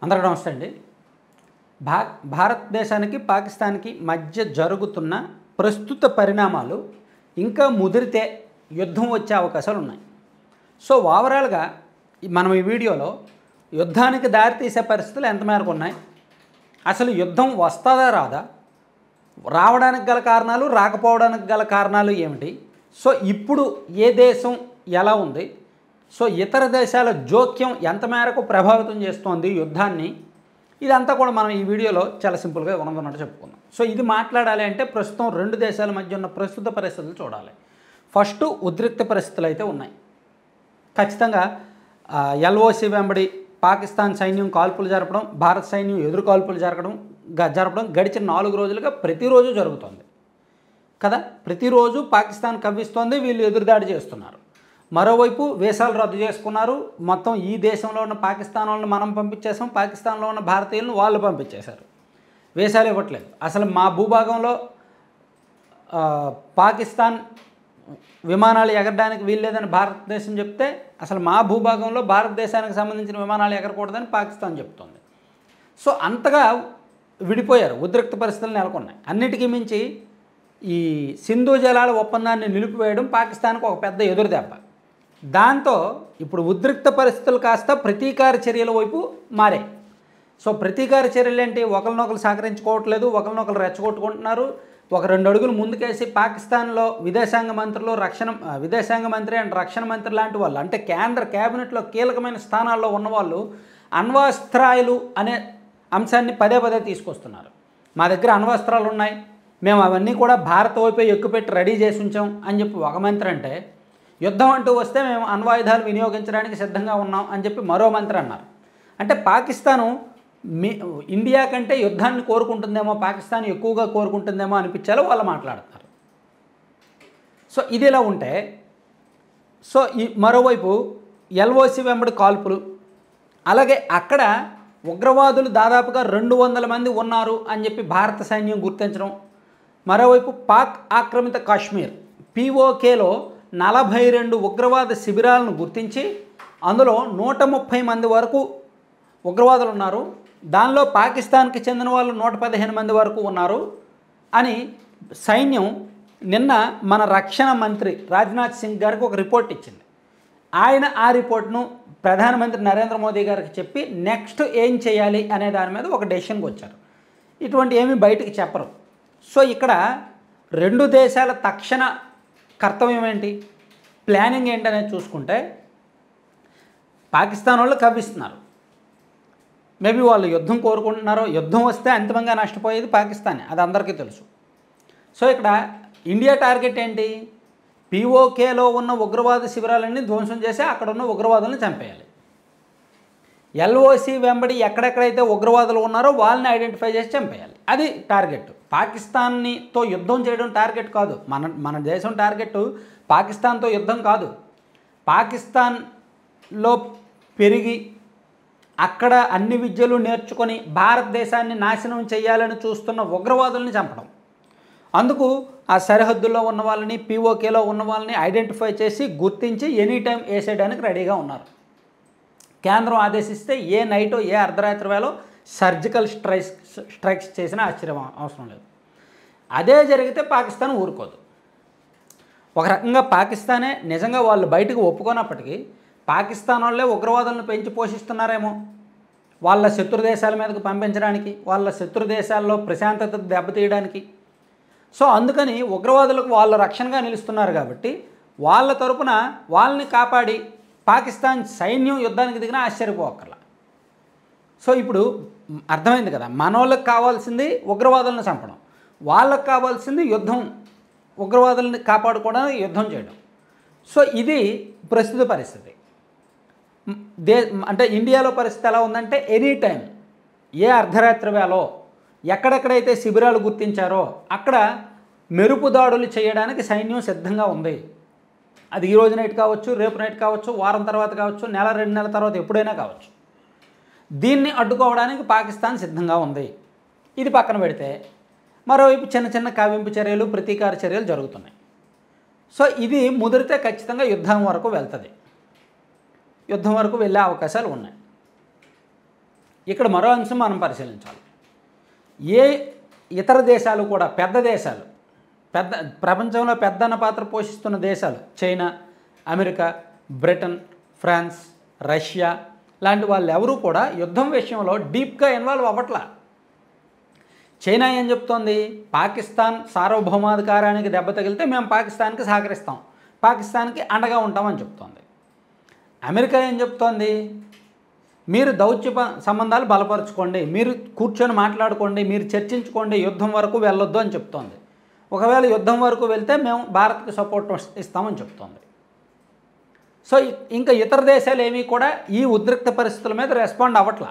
అందరికీ నమస్తే అండి. భారతదేశానికి పాకిస్తాన్కి మధ్య జరుగుతున్న ప్రస్తుత పరిణామాలు ఇంకా ముదిరితే యుద్ధం వచ్చే అవకాశాలు ఉన్నాయి. సో ఓవరాల్గా మనం ఈ వీడియోలో యుద్ధానికి దారితీసే పరిస్థితులు ఎంత మేరకు ఉన్నాయి, అసలు యుద్ధం వస్తుందా రాదా, రావడానికి గల కారణాలు రాకపోవడానికి గల కారణాలు ఏమిటి, సో ఇప్పుడు ఏ దేశం ఎలా ఉంది, సో ఇతర దేశాల జోక్యం ఎంత మేరకు ప్రభావితం చేస్తోంది యుద్ధాన్ని, ఇదంతా కూడా మనం ఈ వీడియోలో చాలా సింపుల్గా ఉన్నదన్నట్టు చెప్పుకుందాం. సో ఇది మాట్లాడాలి అంటే ప్రస్తుతం రెండు దేశాల మధ్య ఉన్న ప్రస్తుత పరిస్థితులు చూడాలి. ఫస్ట్ ఉద్రిక్త పరిస్థితులు అయితే ఉన్నాయి. ఖచ్చితంగా ఎల్ఓసి వెంబడి పాకిస్తాన్ సైన్యం కాల్పులు జరపడం, భారత సైన్యం ఎదురు కాల్పులు జరపడం గడిచిన 4 రోజులుగా ప్రతిరోజు జరుగుతోంది కదా. ప్రతిరోజు పాకిస్తాన్ కవ్విస్తోంది, వీళ్ళు ఎదురుదాడి చేస్తున్నారు. మరోవైపు వీసాలు రద్దు చేసుకున్నారు. మొత్తం ఈ దేశంలో ఉన్న పాకిస్తాన్ వాళ్ళని మనం పంపించేసాం, పాకిస్తాన్లో ఉన్న భారతీయులను వాళ్ళు పంపించేశారు. వీసాలు ఇవ్వట్లేదు. అసలు మా భూభాగంలో పాకిస్తాన్ విమానాలు ఎగరడానికి వీల్లేదని భారతదేశం చెప్తే, అసలు మా భూభాగంలో భారతదేశానికి సంబంధించిన విమానాలు ఎగరకూడదని పాకిస్తాన్ చెప్తోంది. సో అంతగా విడిపోయారు, ఉద్రిక్త పరిస్థితులు నెలకొన్నాయి. అన్నిటికీ మించి ఈ సింధు జలాల ఒప్పందాన్ని నిలిపివేయడం పాకిస్తాన్కు ఒక పెద్ద ఎదురుదెబ్బ. దాంతో ఇప్పుడు ఉద్రిక్త పరిస్థితులు కాస్త ప్రతీకార చర్యల వైపు మారాయి. సో ప్రతీకార చర్యలు ఏంటి, ఒకరినొకరు సహకరించుకోవట్లేదు, ఒకరినొకరు రెచ్చగొట్టుకుంటున్నారు. ఒక 2 అడుగులు ముందుకేసి పాకిస్తాన్లో విదేశాంగ మంత్రి అండ్ రక్షణ మంత్రి లాంటి వాళ్ళు, అంటే కేంద్ర క్యాబినెట్లో కీలకమైన స్థానాల్లో ఉన్నవాళ్ళు అణ్వస్త్రాలు అనే అంశాన్ని పదే తీసుకొస్తున్నారు. మా దగ్గర అణ్వస్త్రాలు ఉన్నాయి, మేము అవన్నీ కూడా భారత్ వైపే ఎక్కుపెట్టి రెడీ చేసి ఉంచాం అని చెప్పి ఒక మంత్రి అంటే, యుద్ధం అంటూ వస్తే మేము అణ్వాయుధాలు వినియోగించడానికి సిద్ధంగా ఉన్నాం అని చెప్పి మరో మంత్రి అన్నారు. అంటే పాకిస్తాను ఇండియా కంటే యుద్ధాన్ని కోరుకుంటుందేమో, పాకిస్తాన్ ఎక్కువగా కోరుకుంటుందేమో అనిపించాలో వాళ్ళు మాట్లాడతారు. సో ఇది ఇలా ఉంటే, సో ఈ మరోవైపు ఎల్ఓసి వెంబడి కాల్పులు, అలాగే అక్కడ ఉగ్రవాదులు దాదాపుగా 200 మంది ఉన్నారు అని చెప్పి భారత సైన్యం గుర్తించడం, మరోవైపు పాక్ ఆక్రమిత కాశ్మీర్ పీఓకేలో 42 ఉగ్రవాద శిబిరాలను గుర్తించి అందులో 130 మంది వరకు ఉగ్రవాదులు ఉన్నారు, దానిలో పాకిస్తాన్కి చెందిన వాళ్ళు 115 మంది వరకు ఉన్నారు అని సైన్యం నిన్న మన రక్షణ మంత్రి రాజ్నాథ్ సింగ్ గారికి ఒక రిపోర్ట్ ఇచ్చింది. ఆయన ఆ రిపోర్ట్ను ప్రధానమంత్రి నరేంద్ర మోదీ గారికి చెప్పి నెక్స్ట్ ఏం చేయాలి అనే దాని మీద ఒక డెసిషన్కి వచ్చారు. ఇటువంటి ఏమీ బయటికి చెప్పరు. సో ఇక్కడ రెండు దేశాల తక్షణ కర్తవ్యం ఏంటి, ప్లానింగ్ ఏంటనేది చూసుకుంటే, పాకిస్తాన్ వాళ్ళు కవ్విస్తున్నారు. మేబీ వాళ్ళు యుద్ధం కోరుకుంటున్నారో, యుద్ధం వస్తే అంతిమంగా నష్టపోయేది పాకిస్తానే, అది అందరికీ తెలుసు. సో ఇక్కడ ఇండియా టార్గెట్ ఏంటి, పీఓకేలో ఉన్న ఉగ్రవాద శిబిరాలన్నీ ధ్వంసం చేసి అక్కడ ఉన్న ఉగ్రవాదులను చంపేయాలి. ఎల్ఓసి వెంబడి ఎక్కడెక్కడైతే ఉగ్రవాదులు ఉన్నారో వాళ్ళని ఐడెంటిఫై చేసి చంపేయాలి, అది టార్గెట్. పాకిస్తాన్తో యుద్ధం చేయడం టార్గెట్ కాదు. మన దేశం టార్గెట్ పాకిస్తాన్తో యుద్ధం కాదు. పాకిస్తాన్లో పెరిగి అక్కడ అన్ని విద్యలు నేర్చుకొని భారతదేశాన్ని నాశనం చేయాలని చూస్తున్న ఉగ్రవాదుల్ని చంపడం. అందుకు ఆ సరిహద్దుల్లో ఉన్న వాళ్ళని, పీఓకేలో ఉన్న వాళ్ళని ఐడెంటిఫై చేసి గుర్తించి ఎనీ టైం వేసేయడానికి రెడీగా ఉన్నారు. కేంద్రం ఆదేశిస్తే ఏ నైటో ఏ అర్ధరాత్రి వేళో సర్జికల్ స్ట్రైక్స్ చేసిన ఆశ్చర్యం అవసరం లేదు. అదే జరిగితే పాకిస్తాన్ ఊరుకోదు. ఒక రకంగా పాకిస్తానే నిజంగా వాళ్ళు బయటకు ఒప్పుకోనప్పటికీ పాకిస్తాన్ వాళ్ళే ఉగ్రవాదులను పెంచి పోషిస్తున్నారేమో వాళ్ళ శత్రు దేశాల మీదకు పంపించడానికి, వాళ్ళ శత్రు దేశాల్లో ప్రశాంతత దెబ్బతీయడానికి. సో అందుకని ఉగ్రవాదులకు వాళ్ళు రక్షణగా నిలుస్తున్నారు కాబట్టి వాళ్ళ తరపున వాళ్ళని కాపాడి పాకిస్తాన్ సైన్యం యుద్ధానికి దిగినా ఆశ్చర్యపోకర్లా. సో ఇప్పుడు అర్థమైంది కదా, మనోళ్ళకి కావాల్సింది ఉగ్రవాదులను చంపడం, వాళ్ళకు కావాల్సింది యుద్ధం, ఉగ్రవాదులను కాపాడుకోవడానికి యుద్ధం చేయడం. సో ఇది ప్రస్తుత పరిస్థితి. అంటే ఇండియాలో పరిస్థితి ఎలా ఉందంటే, ఎనీ టైం ఏ అర్ధరాత్రి వేళో ఎక్కడెక్కడైతే శిబిరాలు గుర్తించారో అక్కడ మెరుపు దాడులు చేయడానికి సైన్యం సిద్ధంగా ఉంది. అది ఈరోజు నైట్ కావచ్చు, రేపు నైట్ కావచ్చు, వారం తర్వాత కావచ్చు, నెల 2 నెలల తర్వాత ఎప్పుడైనా కావచ్చు. దీన్ని అడ్డుకోవడానికి పాకిస్తాన్ సిద్ధంగా ఉంది. ఇది పక్కన పెడితే మరోవైపు చిన్న కావింపు చర్యలు, ప్రతీకార చర్యలు జరుగుతున్నాయి. సో ఇది ముదిరితే ఖచ్చితంగా యుద్ధం వరకు వెళ్తుంది, యుద్ధం వరకు వెళ్ళే అవకాశాలు ఉన్నాయి. ఇక్కడ మరో అంశం మనం పరిశీలించాలి. ఏ ఇతర దేశాలు కూడా పెద్ద దేశాలు, ప్రపంచంలో పెద్దన్న పాత్ర పోషిస్తున్న దేశాలు China, America, Britain, France, Russia లాంటి వాళ్ళు ఎవరూ కూడా యుద్ధం విషయంలో డీప్గా ఇన్వాల్వ్ అవ్వట్లా. చైనా ఏం చెప్తోంది? పాకిస్తాన్ సార్వభౌమాధికారానికి దెబ్బ తగిలితే మేము పాకిస్తాన్కి సహకరిస్తాం, పాకిస్తాన్కి అండగా ఉంటామని చెప్తోంది. అమెరికా ఏం చెప్తోంది? మీరు దౌత్య సంబంధాలు బలపరుచుకోండి, మీరు కూర్చొని మాట్లాడుకోండి, మీరు చర్చించుకోండి, యుద్ధం వరకు వెళ్ళొద్దు అని చెప్తోంది. ఒకవేళ యుద్ధం వరకు వెళ్తే మేము భారత్కి సపోర్ట్ ఇస్తామని చెప్తోంది. సో ఇంకా ఇతర దేశాలు ఏమీ కూడా ఈ ఉద్రిక్త పరిస్థితుల మీద రెస్పాండ్ అవ్వట్లా.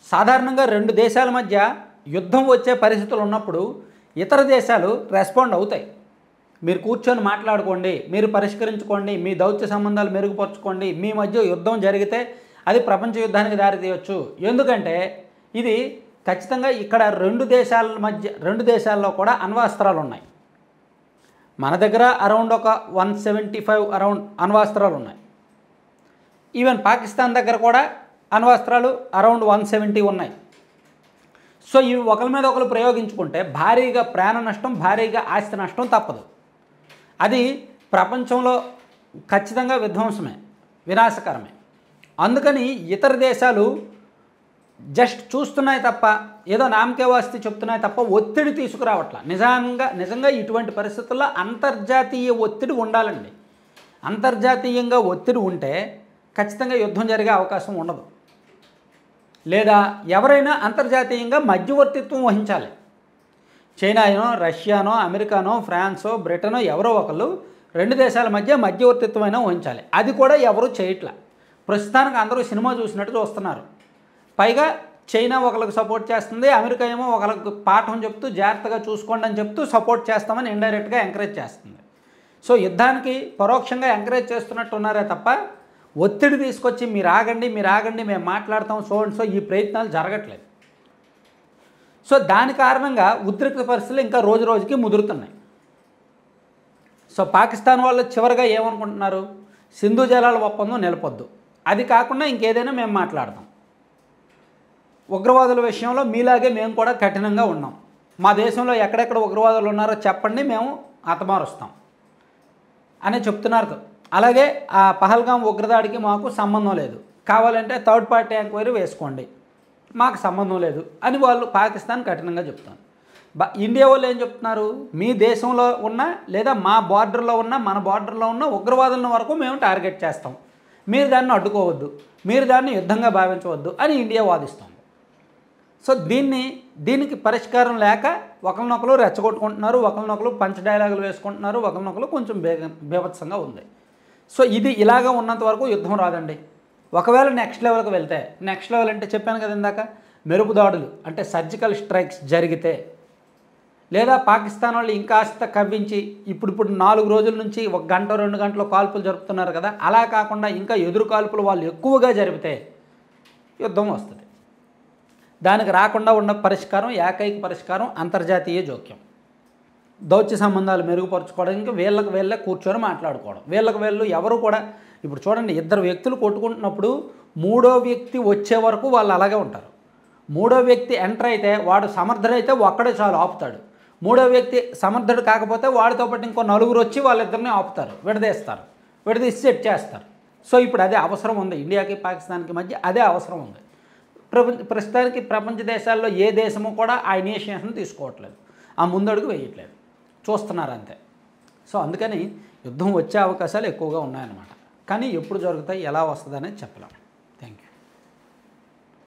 సాధారణంగా రెండు దేశాల మధ్య యుద్ధం వచ్చే పరిస్థితులు ఉన్నప్పుడు ఇతర దేశాలు రెస్పాండ్ అవుతాయి. మీరు కూర్చొని మాట్లాడుకోండి, మీరు పరిష్కరించుకోండి, మీ దౌత్య సంబంధాలు మెరుగుపరచుకోండి, మీ మధ్య యుద్ధం జరిగితే అది ప్రపంచ యుద్ధానికి దారితీయవచ్చు. ఎందుకంటే ఇది ఖచ్చితంగా ఇక్కడ రెండు దేశాల్లో కూడా అణ్వాస్త్రాలు ఉన్నాయి. మన దగ్గర అరౌండ్ ఒక 175 అరౌండ్ అణ్వాస్త్రాలు ఉన్నాయి. ఈవెన్ పాకిస్తాన్ దగ్గర కూడా అణ్వాస్త్రాలు అరౌండ్ 170 ఉన్నాయి. సో ఇవి ఒకరి మీద ఒకరు ప్రయోగించుకుంటే భారీగా ప్రాణ నష్టం, భారీగా ఆస్తి నష్టం తప్పదు. అది ప్రపంచంలో ఖచ్చితంగా విధ్వంసమే, వినాశకరమే. అందుకని ఇతర దేశాలు జస్ట్ చూస్తున్నాయి తప్ప, ఏదో నామకే వాస్తి చెప్తున్నాయి తప్ప ఒత్తిడి తీసుకురావట్ల. నిజంగా ఇటువంటి పరిస్థితుల్లో అంతర్జాతీయ ఒత్తిడి ఉండాలండి. అంతర్జాతీయంగా ఒత్తిడి ఉంటే ఖచ్చితంగా యుద్ధం జరిగే అవకాశం ఉండదు. లేదా ఎవరైనా అంతర్జాతీయంగా మధ్యవర్తిత్వం వహించాలి. చైనానో, రష్యానో, అమెరికానో, ఫ్రాన్సో, బ్రిటనో ఎవరో ఒకళ్ళు రెండు దేశాల మధ్య మధ్యవర్తిత్వమైనా వహించాలి. అది కూడా ఎవరు చేయట్లా. ప్రస్తుతానికి అందరూ సినిమా చూసినట్టు చూస్తున్నారు. పైగా చైనా ఒకరికి సపోర్ట్ చేస్తుంది, అమెరికా ఏమో ఒకరికి పాఠం చెప్తూ జాగ్రత్తగా చూసుకోండి అని చెప్తూ సపోర్ట్ చేస్తామని ఇండైరెక్ట్గా ఎంకరేజ్ చేస్తుంది. సో యుద్ధానికి పరోక్షంగా ఎంకరేజ్ చేస్తున్నట్టు ఉన్నారే తప్ప ఒత్తిడి తీసుకొచ్చి మీరు ఆగండి మేము మాట్లాడతాం సో ఈ ప్రయత్నాలు జరగట్లేదు. సో దాని కారణంగా ఉద్రిక్త పరిస్థితులు ఇంకా రోజు రోజుకి ముదురుతున్నాయి. సో పాకిస్తాన్ వాళ్ళు చివరిగా ఏమనుకుంటున్నారు? సింధు జలాల ఒప్పందం నిలపొద్దు, అది కాకుండా ఇంకేదైనా మేము మాట్లాడతాం, ఉగ్రవాదుల విషయంలో మీలాగే మేము కూడా కఠినంగా ఉన్నాం, మా దేశంలో ఎక్కడెక్కడ ఉగ్రవాదులు ఉన్నారో చెప్పండి, మేము హతమారుస్తాం అని చెప్తున్నారు. అలాగే ఆ పహల్గాం ఉగ్రదాడికి మాకు సంబంధం లేదు, కావాలంటే థర్డ్ పార్టీ ఎంక్వైరీ వేసుకోండి, మాకు సంబంధం లేదు అని వాళ్ళు పాకిస్తాన్ కఠినంగా చెప్తారు. ఇండియా వాళ్ళు ఏం చెప్తున్నారు? మీ దేశంలో ఉన్న లేదా మా బార్డర్లో ఉన్న మన బార్డర్లో ఉన్న ఉగ్రవాదుల వరకు మేము టార్గెట్ చేస్తాం, మీరు దాన్ని అడ్డుకోవద్దు, మీరు దాన్ని యుద్ధంగా భావించవద్దు అని ఇండియా వాదిస్తుంది. సో దీనికి పరిష్కారం లేక ఒకరినొకరు రెచ్చగొట్టుకుంటున్నారు, ఒకరినొకరు పంచ్ డైలాగులు వేసుకుంటున్నారు, ఒకరినొకరు కొంచెం బీభత్సంగా ఉంది. సో ఇది ఇలాగ ఉన్నంత వరకు యుద్ధం రాదండి. ఒకవేళ నెక్స్ట్ లెవెల్కి వెళ్తే, నెక్స్ట్ లెవెల్ అంటే చెప్పాను కదా ఇందాక, మెరుపు దాడులు అంటే సర్జికల్ స్ట్రైక్స్ జరిగితే, లేదా పాకిస్తాన్ వాళ్ళు ఇంకాస్త కవ్వించి ఇప్పుడు 4 రోజుల నుంచి 1 గంట 2 గంటలు కాల్పులు జరుపుతున్నారు కదా, అలా కాకుండా ఇంకా ఎదురు కాల్పులు వాళ్ళు ఎక్కువగా జరిపితే యుద్ధం వస్తుంది. దానికి రాకుండా ఉన్న పరిష్కారం, ఏకైక పరిష్కారం అంతర్జాతీయ జోక్యం. దౌత్య సంబంధాలు మెరుగుపరచుకోవడానికి వీళ్ళే కూర్చొని మాట్లాడుకోవడం. వీళ్ళు ఎవరు కూడా ఇప్పుడు చూడండి, 2 వ్యక్తులు కొట్టుకుంటున్నప్పుడు 3వ వ్యక్తి వచ్చే వరకు వాళ్ళు అలాగే ఉంటారు. 3వ వ్యక్తి ఎంటర్ అయితే వాడు సమర్థుడైతే ఒక్కడే చాలు ఆపుతాడు. 3వ వ్యక్తి సమర్థుడు కాకపోతే వాడితో పాటు ఇంకో 4 వచ్చి వాళ్ళిద్దరిని ఆపుతారు, విడదీసి సెట్ చేస్తారు. సో ఇప్పుడు అదే అవసరం ఉంది, ఇండియాకి పాకిస్తాన్కి మధ్య అదే అవసరం ఉంది. ప్రస్తుతానికి ప్రపంచ దేశాల్లో ఏ దేశము కూడా ఆ ఇనిషియేషన్ తీసుకోవట్లేదు, ఆ ముందడుగు వేయట్లేదు, చూస్తున్నారు అంతే. సో అందుకని యుద్ధం వచ్చే అవకాశాలు ఎక్కువగా ఉన్నాయన్నమాట. కానీ ఎప్పుడు జరుగుతాయి, ఎలా వస్తుంది అనేది చెప్పలేం.